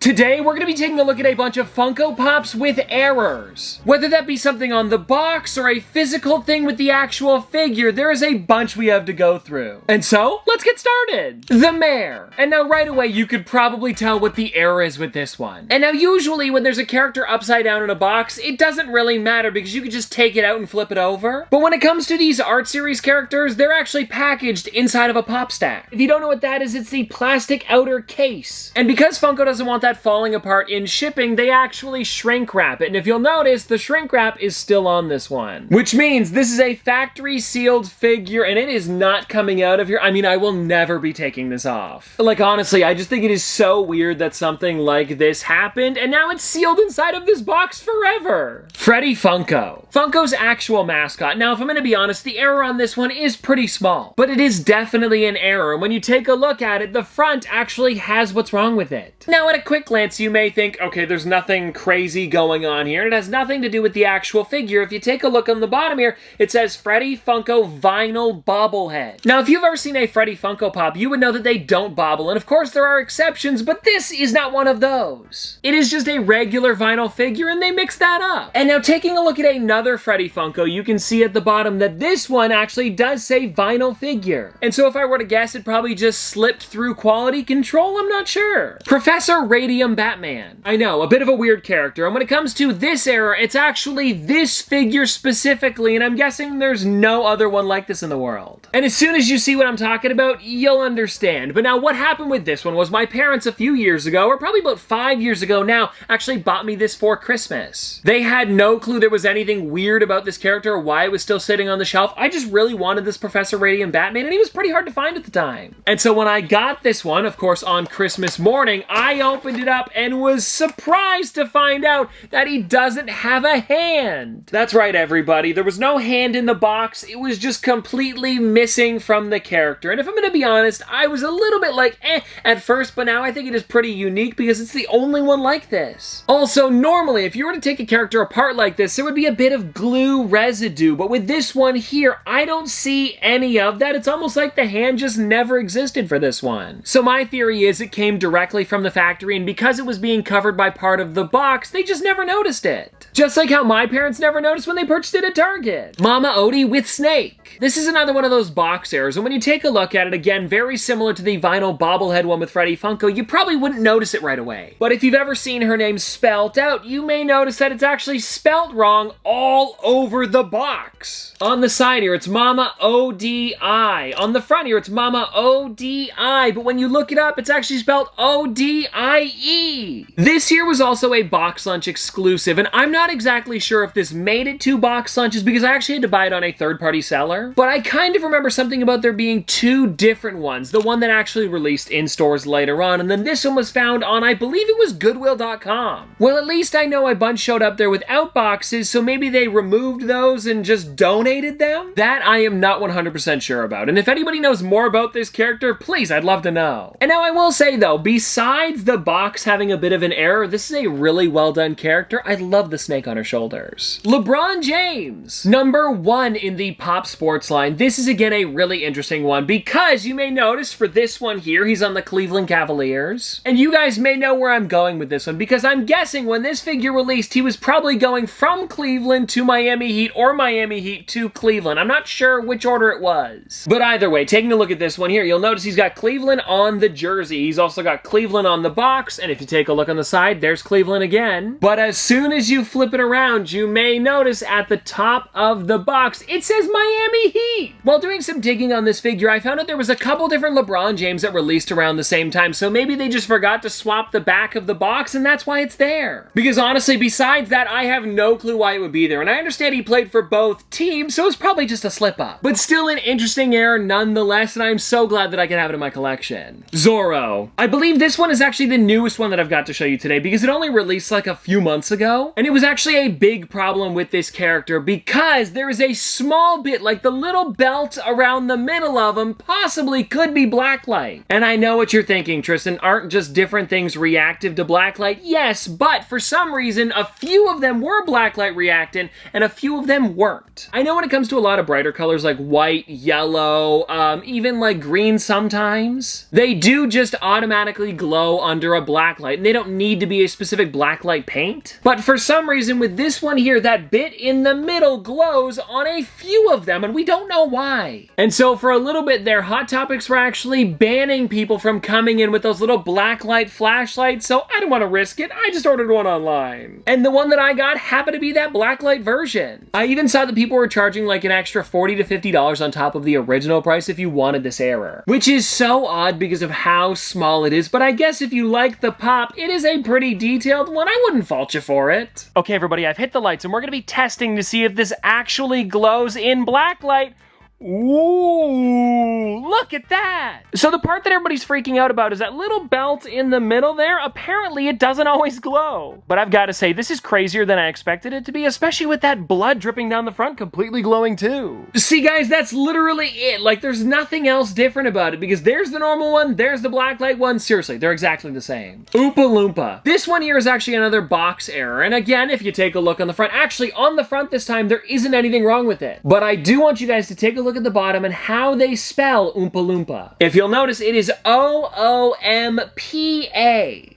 Today, we're going to be taking a look at a bunch of Funko Pops with errors. Whether that be something on the box or a physical thing with the actual figure, there is a bunch we have to go through. And so, let's get started. The Mayor. And now right away, you could probably tell what the error is with this one. And now usually when there's a character upside down in a box, it doesn't really matter because you could just take it out and flip it over. But when it comes to these art series characters, they're actually packaged inside of a pop stack. If you don't know what that is, it's the plastic outer case. And because Funko doesn't want that falling apart in shipping, they actually shrink wrap it. And if you'll notice, the shrink wrap is still on this one. Which means this is a factory sealed figure and it is not coming out of here. I mean, I will never be taking this off. Like, honestly, I just think it is so weird that something like this happened and now it's sealed inside of this box forever. Freddy Funko. Funko's actual mascot. Now, if I'm gonna be honest, the error on this one is pretty small, but it is definitely an error. And when you take a look at it, the front actually has what's wrong with it. Now, at a quick glance, you may think, okay, there's nothing crazy going on here. It has nothing to do with the actual figure. If you take a look on the bottom here, it says Freddy Funko Vinyl Bobblehead. Now, if you've ever seen a Freddy Funko Pop, you would know that they don't bobble, and of course there are exceptions, but this is not one of those. It is just a regular vinyl figure, and they mix that up. And now, taking a look at another Freddy Funko, you can see at the bottom that this one actually does say vinyl figure. And so if I were to guess, it probably just slipped through quality control, I'm not sure. Professor Radium Batman. I know, a bit of a weird character, and when it comes to this error, it's actually this figure specifically, and I'm guessing there's no other one like this in the world. And as soon as you see what I'm talking about, you'll understand. But now what happened with this one was my parents a few years ago, or probably about 5 years ago now, actually bought me this for Christmas. They had no clue there was anything weird about this character or why it was still sitting on the shelf. I just really wanted this Professor Radium Batman, and he was pretty hard to find at the time. And so when I got this one, of course on Christmas morning, I opened it up and was surprised to find out that he doesn't have a hand. That's right, everybody. There was no hand in the box. It was just completely missing from the character. And if I'm going to be honest, I was a little bit like, at first, but now I think it is pretty unique because it's the only one like this. Also, normally, if you were to take a character apart like this, there would be a bit of glue residue, but with this one here, I don't see any of that. It's almost like the hand just never existed for this one. So my theory is it came directly from the factory, and because it was being covered by part of the box, they just never noticed it. Just like how my parents never noticed when they purchased it at Target. Mama Odie with Snake. This is another one of those box errors, and when you take a look at it, again, very similar to the vinyl bobblehead one with Freddy Funko, you probably wouldn't notice it right away. But if you've ever seen her name spelt out, you may notice that it's actually spelt wrong all over the box. On the side here, it's Mama O-D-I. On the front here, it's Mama O-D-I, but when you look it up, it's actually spelled O-D-I-E. This here was also a box lunch exclusive, and I'm not exactly sure if this made it to box lunches because I actually had to buy it on a third-party seller, but I kind of remember something about there being two different ones. The one that actually released in stores later on, and then this one was found on, I believe it was Goodwill.com. Well, at least I know a bunch showed up there without boxes, so maybe they removed those and just donated them? That I am not 100% sure about, and if anybody knows more about this character, please, I'd love to know. And now I will say though, besides the box having a bit of an error, this is a really well done character. I love the snake on her shoulders. LeBron James. Number 1 in the Pop Sports line. This is again a really interesting one because you may notice for this one here, he's on the Cleveland Cavaliers. And you guys may know where I'm going with this one because I'm guessing when this figure released, he was probably going from Cleveland to Miami Heat or Miami Heat to Cleveland. I'm not sure which order it was. But either way, taking a look at this one here, you'll notice he's got Cleveland on the jersey. He's also got Cleveland on the box, and if you take a look on the side, there's Cleveland again. But as soon as you flip it around, you may notice at the top of the box, it says Miami Heat. While doing some digging on this figure, I found out there was a couple different LeBron James that released around the same time, so maybe they just forgot to swap the back of the box, and that's why it's there. Because honestly, besides that, I have no clue why it would be there, and I understand he played for both teams, so it's probably just a slip-up. But still an interesting error nonetheless, and I'm so glad that I can have it in my collection. Zorro. I believe this one is actually the newest one that I've got to show you today because it only released like a few months ago, and it was actually a big problem with this character because there is a small bit, like the little belt around the middle of him possibly could be blacklight. And I know what you're thinking, Tristan, aren't just different things reactive to blacklight? Yes, but for some reason, a few of them were blacklight reactant and a few of them weren't. I know when it comes to a lot of brighter colors like white, yellow, even like green sometimes, they do just automatically glow under a blacklight and they don't need to be a specific blacklight paint. But for some reason with this one here, that bit in the middle glows on a few of them and we don't know why. And so for a little bit there, Hot Topics were actually banning people from coming in with those little blacklight flashlights, so I didn't want to risk it. I just ordered one online. And the one that I got happened to be that blacklight version. I even saw that people were charging like an extra $40 to $50 on top of the original price if you wanted this error. Which is so odd because of how small it is, but I guess if you like the pop, it is a pretty detailed one. I wouldn't fault you for it. Okay, everybody, I've hit the lights and we're gonna be testing to see if this actually glows in blacklight. Ooh, look at that! So the part that everybody's freaking out about is that little belt in the middle there. Apparently it doesn't always glow. But I've got to say, this is crazier than I expected it to be, especially with that blood dripping down the front completely glowing too. See guys, that's literally it. Like there's nothing else different about it because there's the normal one, there's the blacklight one. Seriously, they're exactly the same. Oompa Loompa. This one here is actually another box error. And again, if you take a look on the front, actually on the front this time, there isn't anything wrong with it. But I do want you guys to take a look at the bottom and how they spell Oompa Loompa. If you'll notice, it is O-O-M-P-A.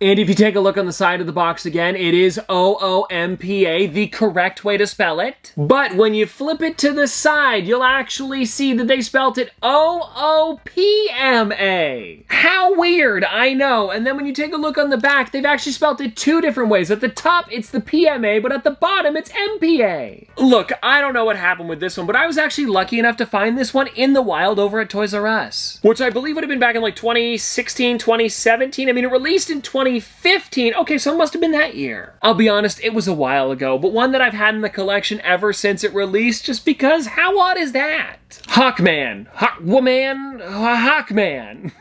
And if you take a look on the side of the box again, it is O-O-M-P-A, the correct way to spell it. But when you flip it to the side, you'll actually see that they spelt it O-O-P-M-A. How weird, I know. And then when you take a look on the back, they've actually spelt it two different ways. At the top, it's the P-M-A, but at the bottom, it's M-P-A. Look, I don't know what happened with this one, but I was actually lucky enough to find this one in the wild over at Toys R Us, which I believe would have been back in like 2016, 2017. I mean, it released in 2015. Okay, so it must have been that year. I'll be honest, it was a while ago, but one that I've had in the collection ever since it released, just because how odd is that? Hawkman. Hawkwoman. Hawkman.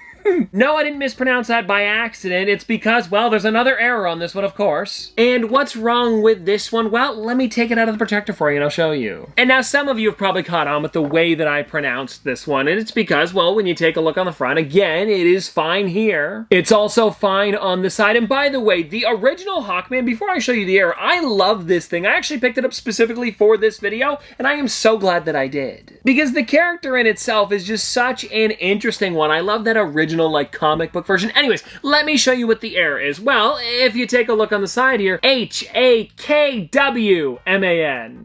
No, I didn't mispronounce that by accident. It's because, well, there's another error on this one, of course. And what's wrong with this one? Well, let me take it out of the protector for you and I'll show you. And now some of you have probably caught on with the way that I pronounced this one. And it's because, well, when you take a look on the front, again, it is fine here. It's also fine on the side. And by the way, the original Hawkman, before I show you the error, I love this thing. I actually picked it up specifically for this video, and I am so glad that I did. Because the character in itself is just such an interesting one. I love that original like comic book version. Anyways, let me show you what the error is. Well, if you take a look on the side here, H-A-K-W-M-A-N.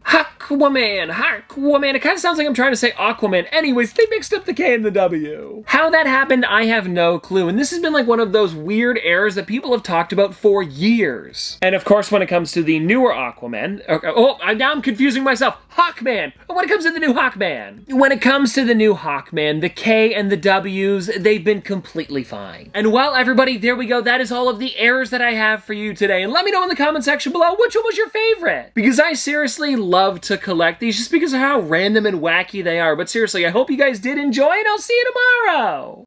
Hawkwoman, Hawkwoman. It kind of sounds like I'm trying to say Aquaman. Anyways, they mixed up the K and the W. How that happened, I have no clue. And this has been like one of those weird errors that people have talked about for years. And of course, when it comes to the newer Aquaman, now I'm confusing myself. Hawkman. When it comes to the new Hawkman. When it comes to the new Hawkman, the K and the W's, they've been completely fine. And well, everybody, there we go. That is all of the errors that I have for you today. And let me know in the comment section below which one was your favorite. Because I seriously love to collect these just because of how random and wacky they are. But seriously, I hope you guys did enjoy and I'll see you tomorrow.